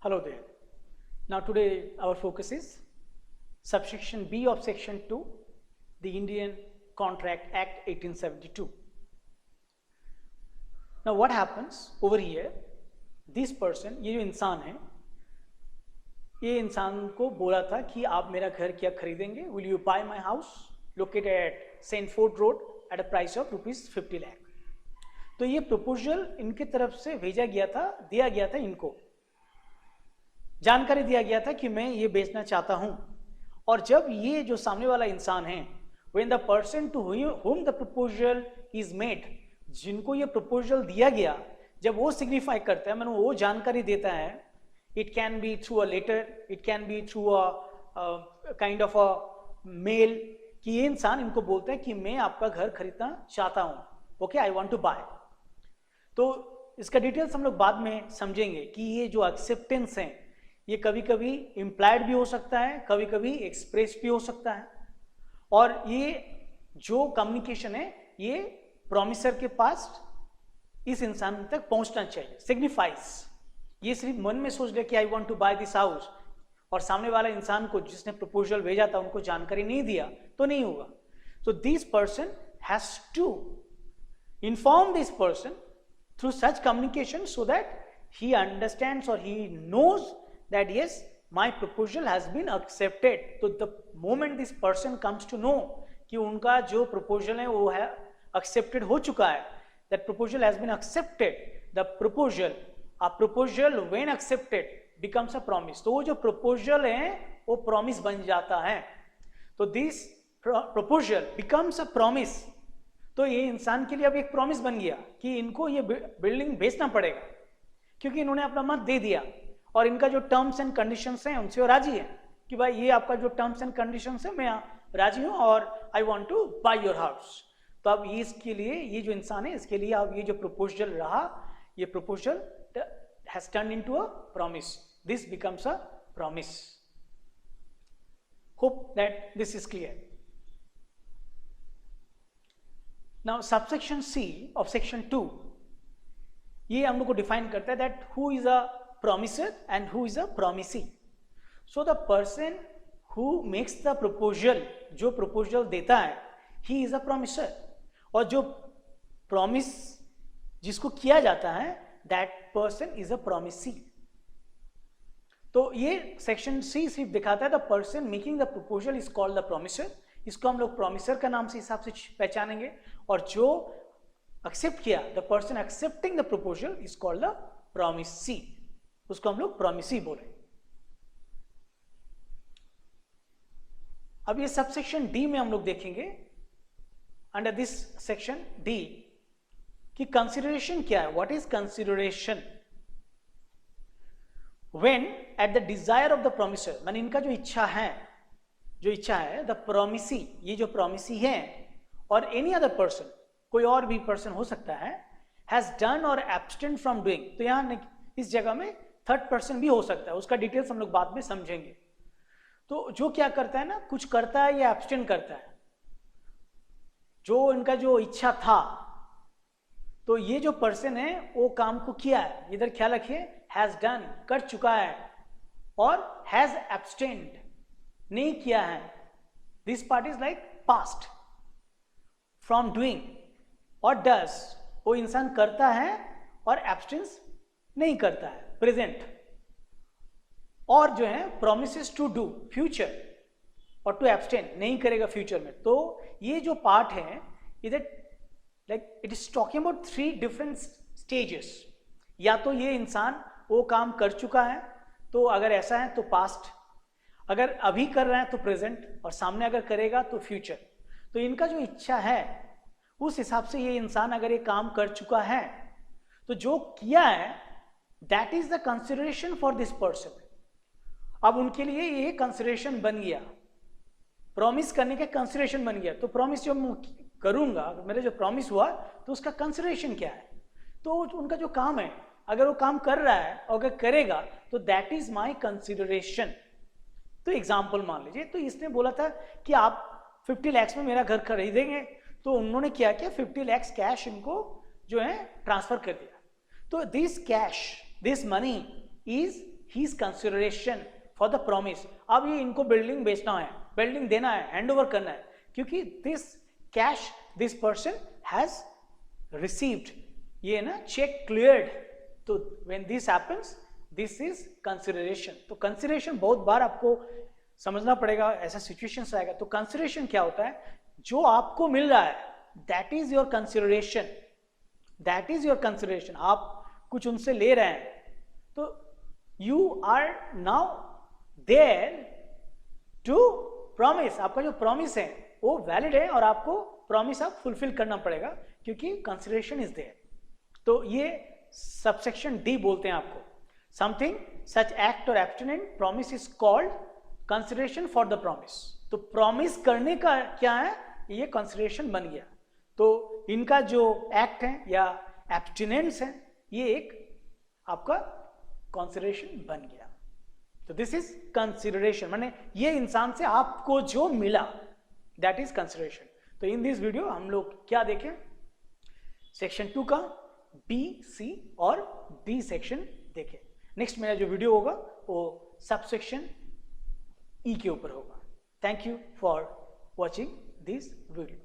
Hello there. Now today our focus is subsection B of section 2, the Indian Contract Act 1872. Now what happens over here, this person, ये जो इंसान है, ये इंसान को बोला था कि आप मेरा घर क्या खरीदेंगे, will you buy my house located at St. Ford Road at a price of ₹50 lakh. तो ये प्रपोजल इनके तरफ से भेजा गया था, दिया गया था, इनको जानकारी दिया गया था कि मैं ये बेचना चाहता हूं. और जब ये जो सामने वाला इंसान है, when the person to whom the proposal is made, जिनको ये प्रपोजल दिया गया, जब वो सिग्निफाई करता है, मैंने वो जानकारी देता है, it can be through a letter, it can be through a kind of a mail, कि ये इंसान इनको बोलता है कि मैं आपका घर खरीदना चाहता हूं, okay, I want to buy. तो इसका डिटेल्स हम लोग बाद में समझेंगे कि ये जो एक्सेप्टेंस है, ये कभी कभी इम्प्लाइड भी हो सकता है, कभी कभी एक्सप्रेस भी हो सकता है. और ये जो कम्युनिकेशन है, ये प्रॉमिसर के पास इस इंसान तक पहुंचना चाहिए. सिग्निफाइज, ये सिर्फ मन में सोच ले कि I want to buy this house, और सामने वाला इंसान को जिसने प्रपोजल भेजा था उनको जानकारी नहीं दिया, तो नहीं होगा. So this person has to inform this person through such communication so that he understands or he knows that yes, my proposal has been accepted. So the moment this person comes to know कि उनका जो proposal है वो है accepted हो चुका है, that proposal has been accepted, the proposal, a proposal when accepted becomes a promise. तो वो जो proposal है वो promise बन जाता है. तो this proposal becomes a promise. तो ये इंसान के लिए अब एक प्रॉमिस बन गया कि इनको ये बिल्डिंग बेचना पड़ेगा, क्योंकि इन्होंने अपना मत दे दिया और इनका जो टर्म्स एंड कंडीशंस हैं उनसे वो राजी है कि भाई ये आपका जो टर्म्स एंड कंडीशंस है मैं राजी हूं और I want to buy your house. तो अब ये इसके लिए, ये जो इंसान है इसके लिए अब ये जो प्रपोजल रहा, ये proposal has turn into a promise. This becomes a promise. Hope that this is clear. Now subsection C of section 2, ये हम लोग को डिफाइन करता है that who is a promiser and who is a promisee. So the person who makes the proposal, जो proposal देता है, he is a promiser. और जो promise जिसको किया जाता है, that person is a promisee. तो ये section C सिर्फ दिखाता है the person making the proposal is called the promiser. इसको हम लोग प्रोमिसर का नाम से हिसाब से पहचानेंगे. और जो एक्सेप्ट किया, the person accepting the proposal is called the promisee, उसको हम लोग प्रोमिसी बोले. अब ये सबसेक्शन डी में हम लोग देखेंगे, अंडर दिस सेक्शन डी, कि कंसिडरेशन क्या है. What is consideration? When at the desire of the promisor, मैंने इनका जो इच्छा है द प्रोमिसी, ये जो प्रोमिसी है, और एनी अदर पर्सन, कोई और भी पर्सन हो सकता है, हैज डन और एब्स्टेन फ्रॉम डूइंग. तो यहां इस जगह में थर्ड पर्सन भी हो सकता है, उसका डिटेल्स हम लोग बाद में समझेंगे. तो जो क्या करता है ना, कुछ करता है या एब्स्टेन करता है, जो इनका जो इच्छा था, तो ये जो पर्सन है वो काम को किया है. इधर ख्याल रखिए, हैज डन कर चुका है, और हैज एब्स्टेन्ड नहीं किया है. This part is like past from doing. और डस, वो इंसान करता है और एब्स्टेंस नहीं करता है, प्रेजेंट. और जो है प्रोमिसेस टू डू फ्यूचर, और टू एब्स्टेन नहीं करेगा फ्यूचर में. तो ये जो पार्ट है इधर like it is talking about 3 different stages. या तो ये इंसान वो काम कर चुका है, तो अगर ऐसा है तो पास्ट, अगर अभी कर रहा है तो प्रेजेंट, और सामने अगर करेगा तो फ्यूचर. तो इनका जो इच्छा है उस हिसाब से ये इंसान अगर ये काम कर चुका है, तो जो किया है that is the consideration for this person. अब उनके लिए ये कंसिडरेशन बन गया, प्रॉमिस करने का कंसिडरेशन बन गया. तो प्रॉमिस जो मैं करूंगा, मेरा जो प्रॉमिस हुआ, तो उसका कंसिडरेशन क्या है. तो उनका जो काम है, अगर वो काम कर रहा है और अगर करेगा, तो दैट इज माई कंसिडरेशन. तो एग्जाम्पल मान लीजिए, तो इसने बोला था कि आप 50 लाख में मेरा घर खरीदेंगे, तो उन्होंने क्या किया, 50 लाख कैश इनको जो है ट्रांसफर कर दिया. तो this cash, this money is his consideration for the promise. अब ये इनको बिल्डिंग बेचना है, बिल्डिंग देना है, हैंड ओवर करना है, क्योंकि this cash this person has received, ये ना चेक क्लियर्ड। तो when this happens this is consideration. तो कंसिडरेशन बहुत बार आपको समझना पड़ेगा, ऐसा सिचुएशन आएगा। तो कंसिडरेशन क्या होता है, जो आपको मिल रहा है that is your consideration, that is your consideration. आप कुछ उनसे ले रहे हैं तो you are now there to promise. आपका जो प्रॉमिस है वो वैलिड है और आपको प्रॉमिस आप फुलफिल करना पड़ेगा क्योंकि कंसिडरेशन इज देयर। तो ये सबसेक्शन डी बोलते हैं आपको। समथिंग सच एक्ट और abstinent promise is called consideration for the promise. तो प्रॉमिस करने का क्या है, ये कंसिडरेशन बन गया। तो इनका जो एक्ट है या एब्स्टिनेंस है ये एक आपका कंसिडरेशन बन गया। तो दिस इज कंसिडरेशन, माने ये इंसान से आपको जो मिला दैट इज कंसिडरेशन। तो इन दिस वीडियो हम लोग क्या देखें, सेक्शन 2 का बी, सी और डी सेक्शन देखें। नेक्स्ट मेरा जो वीडियो होगा वो सबसेक्शन ई के ऊपर होगा। Thank you for watching this video.